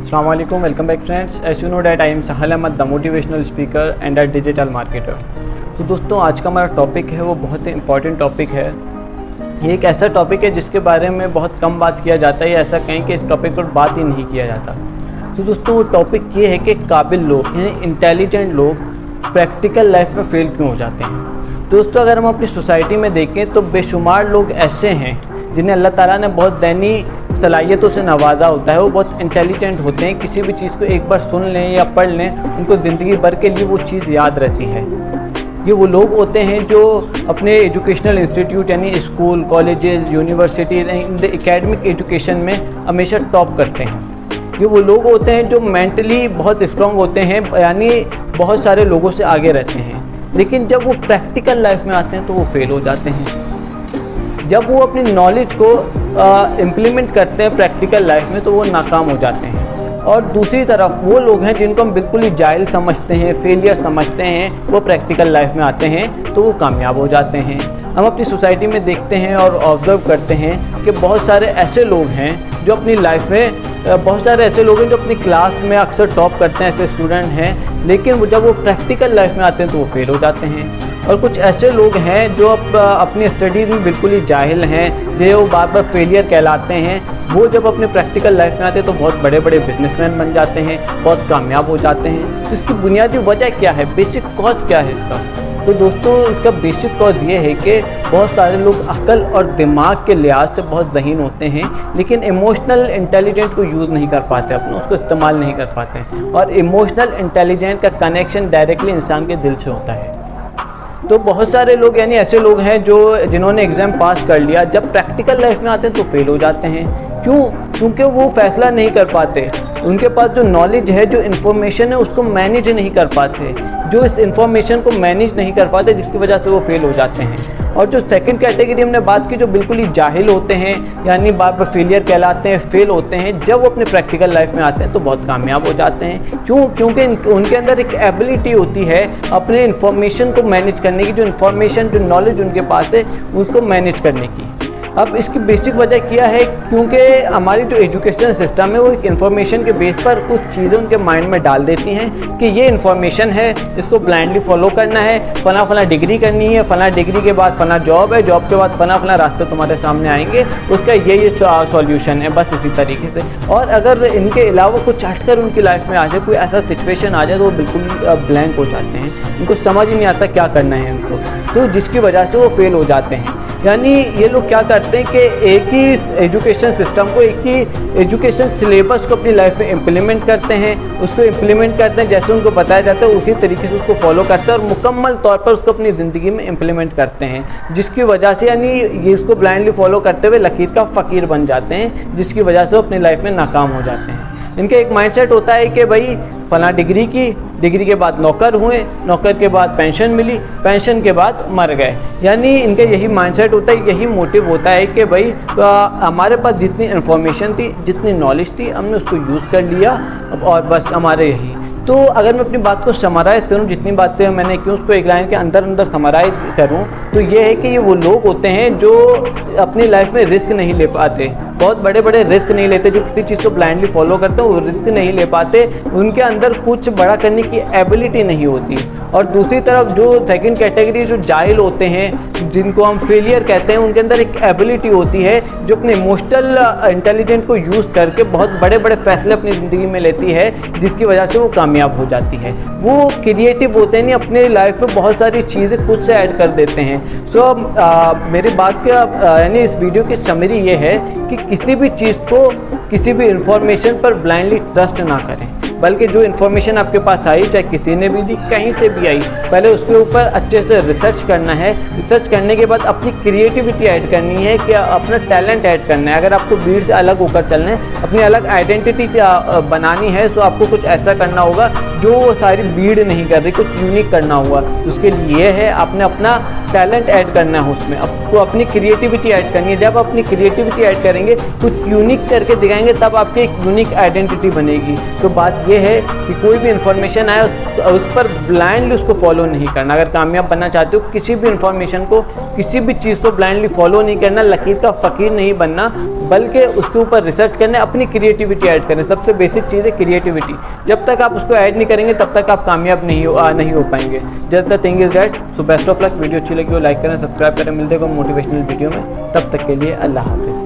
Assalamu alaikum, welcome back friends. As you know that I am Sahal Ahmed, the motivational speaker and a digital marketer. तो दोस्तों आज का हमारा topic है वो बहुत ही इम्पॉर्टेंट टॉपिक है। ये एक ऐसा टॉपिक है जिसके बारे में बहुत कम बात किया जाता है, या ऐसा कहें कि इस टॉपिक पर बात ही नहीं किया जाता। तो दोस्तों वो टॉपिक ये है कि काबिल लोग यानी इंटेलिजेंट लोग प्रैक्टिकल लाइफ में फेल क्यों हो जाते हैं। दोस्तों अगर हम अपनी सोसाइटी में देखें तो बेशुमार लोग ऐसे हैं जिन्हें अल्लाह ताला ने बहुत ज़हनी सलाहियतों से नवाजा होता है। वो बहुत इंटेलिजेंट होते हैं, किसी भी चीज़ को एक बार सुन लें या पढ़ लें उनको ज़िंदगी भर के लिए वो चीज़ याद रहती है। ये वो लोग होते हैं जो अपने एजुकेशनल इंस्टीट्यूट यानी school, colleges, universities in the academic education में हमेशा टॉप करते हैं। ये वो लोग होते हैं जो मेंटली बहुत स्ट्रॉन्ग होते हैं, यानी बहुत सारे लोगों से आगे रहते हैं, लेकिन जब वो प्रैक्टिकल लाइफ में आते हैं तो वो फेल हो जाते हैं। जब वो अपनी नॉलेज को इम्प्लीमेंट करते हैं प्रैक्टिकल लाइफ में तो वो नाकाम हो जाते हैं। और दूसरी तरफ वो लोग हैं जिनको हम बिल्कुल ही जाहिल समझते हैं, फेलियर समझते हैं, वो प्रैक्टिकल लाइफ में आते हैं तो वो कामयाब हो जाते हैं। हम अपनी सोसाइटी में देखते हैं और ऑब्ज़र्व करते हैं कि बहुत सारे ऐसे लोग हैं जो अपनी लाइफ में बहुत सारे ऐसे लोग हैं जो अपनी क्लास में अक्सर टॉप करते हैं, ऐसे स्टूडेंट हैं, लेकिन जब वो प्रैक्टिकल लाइफ में आते हैं तो वो फेल हो जाते हैं। और कुछ ऐसे लोग हैं जो अपनी स्टडीज़ में बिल्कुल ही जाहिल हैं, जो बार बार फेलियर कहलाते हैं, वो जब अपने प्रैक्टिकल लाइफ में आते हैं तो बहुत बड़े बड़े बिजनेसमैन बन जाते हैं, बहुत कामयाब हो जाते हैं। तो इसकी बुनियादी वजह क्या है, बेसिक कॉज क्या है इसका? तो दोस्तों इसका बेसिक कॉज ये है कि बहुत सारे लोग अक्ल और दिमाग के लिहाज से बहुत ज़हीन होते हैं, लेकिन इमोशनल इंटेलिजेंस को यूज़ नहीं कर पाते, अपना उसको इस्तेमाल नहीं कर पाते हैं। और इमोशनल इंटेलिजेंस का कनेक्शन डायरेक्टली इंसान के दिल से होता है। तो बहुत सारे लोग यानी ऐसे लोग हैं जिन्होंने एग्ज़ाम पास कर लिया, जब प्रैक्टिकल लाइफ में आते हैं तो फेल हो जाते हैं। क्यों? क्योंकि वो फैसला नहीं कर पाते, उनके पास जो नॉलेज है, जो इन्फॉर्मेशन है उसको मैनेज नहीं कर पाते, जो इस इन्फॉर्मेशन को मैनेज नहीं कर पाते जिसकी वजह से वो फेल हो जाते हैं। और जो सेकंड कैटेगरी हमने बात की, जो बिल्कुल ही जाहिल होते हैं यानी बार बार फेलियर कहलाते हैं, फेल होते हैं, जब वो अपने प्रैक्टिकल लाइफ में आते हैं तो बहुत कामयाब हो जाते हैं। क्यों? क्योंकि उनके अंदर एक एबिलिटी होती है अपने इन्फॉर्मेशन को मैनेज करने की, जो इन्फॉर्मेशन, जो नॉलेज उनके पास है उसको मैनेज करने की। अब इसकी बेसिक वजह क्या है? क्योंकि हमारी जो एजुकेशन सिस्टम है वो एक इन्फॉर्मेशन के बेस पर कुछ चीज़ें उनके माइंड में डाल देती हैं कि ये इन्फॉर्मेशन है, इसको ब्लाइंडली फॉलो करना है, फला डिग्री करनी है, फला डिग्री के बाद फला जॉब है, जॉब के बाद फला रास्ते तुम्हारे सामने आएंगे, उसका ये सॉल्यूशन है, बस इसी तरीके से। और अगर इनके अलावा कुछ हटकर उनकी लाइफ में आ जाए, कोई ऐसा सिचुएशन आ जाए तो वो बिल्कुल ब्लैंक हो जाते हैं, उनको समझ ही नहीं आता क्या करना है उनको, तो जिसकी वजह से वो फेल हो जाते हैं। यानी ये लोग क्या करते हैं कि एक ही एजुकेशन सिस्टम को, एक ही एजुकेशन सिलेबस को अपनी लाइफ में इम्प्लीमेंट करते हैं, उसको इम्प्लीमेंट करते हैं जैसे उनको बताया जाता है उसी तरीके से उसको फॉलो करते हैं और मुकम्मल तौर पर उसको अपनी ज़िंदगी में इम्प्लीमेंट करते हैं, जिसकी वजह से यानी ये इसको ब्लाइंडली फॉलो करते हुए लकीर का फ़कीर बन जाते हैं, जिसकी वजह से वो अपनी लाइफ में नाकाम हो जाते हैं। इनका एक माइंडसेट होता है कि भाई फला डिग्री की, डिग्री के बाद नौकर हुए, नौकर के बाद पेंशन मिली, पेंशन के बाद मर गए। यानी इनका यही माइंडसेट होता है, यही मोटिव होता है कि भाई हमारे पास जितनी इन्फॉर्मेशन थी, जितनी नॉलेज थी, हमने उसको यूज़ कर लिया और बस हमारे यही। तो अगर मैं अपनी बात को समराइज़ करूँ, जितनी बातें मैंने की उसको एक लाइन के अंदर समराइज़ करूँ तो ये है कि ये वो लोग होते हैं जो अपनी लाइफ में रिस्क नहीं ले पाते, बहुत बड़े बड़े रिस्क नहीं लेते, जो किसी चीज़ को ब्लाइंडली फॉलो करते हैं वो रिस्क नहीं ले पाते, उनके अंदर कुछ बड़ा करने की एबिलिटी नहीं होती। और दूसरी तरफ जो सेकंड कैटेगरी जो जाहिल होते हैं, जिनको हम फेलियर कहते हैं, उनके अंदर एक एबिलिटी होती है जो अपने इमोशनल इंटेलिजेंस को यूज़ करके बहुत बड़े बड़े फैसले अपनी ज़िंदगी में लेती है, जिसकी वजह से वो कामयाब हो जाती है। वो क्रिएटिव होते हैं, नहीं अपने लाइफ में बहुत सारी चीज़ें खुद से ऐड कर देते हैं। मेरी बात का यानी इस वीडियो की समरी ये है कि किसी भी चीज़ को, किसी भी इंफॉर्मेशन पर ब्लाइंडली ट्रस्ट ना करें, बल्कि जो इन्फॉर्मेशन आपके पास आई, चाहे किसी ने भी दी, कहीं से भी आई, पहले उसके ऊपर अच्छे से रिसर्च करना है। रिसर्च करने के बाद अपनी क्रिएटिविटी ऐड करनी है, कि अपना टैलेंट ऐड करना है। अगर आपको भीड़ से अलग होकर चलना है, अपनी अलग आइडेंटिटी बनानी है, तो आपको कुछ ऐसा करना होगा जो सारी भीड़ नहीं कर रही, कुछ यूनिक करना होगा। उसके लिए है आपने अपना टैलेंट ऐड करना है, उसमें आपको अपनी क्रिएटिविटी ऐड करनी है। जब अपनी क्रिएटिविटी ऐड करेंगे, कुछ यूनिक करके दिखाएंगे, तब आपकी एक यूनिक आइडेंटिटी बनेगी। तो बात ये है कि कोई भी इन्फॉर्मेशन आए उस पर ब्लाइंडली उसको फॉलो फॉलो नहीं करना। अगर कामयाब बनना चाहते हो, किसी भी इंफॉर्मेशन को, किसी भी चीज़ को ब्लाइंडली फॉलो नहीं करना, लकीर का फ़कीर नहीं बनना, बल्कि उसके ऊपर रिसर्च करना, अपनी क्रिएटिविटी ऐड करना। सबसे बेसिक चीज़ है क्रिएटिविटी। जब तक आप उसको ऐड नहीं करेंगे तब तक आप कामयाब नहीं हो पाएंगे। Just the thing is that. So best of luck. Video अच्छी लगी हो लाइक करें, सब्सक्राइब करें। मिलते हैं मोटिवेशनल वीडियो में, तब तक के लिए अल्लाह हाफिज़।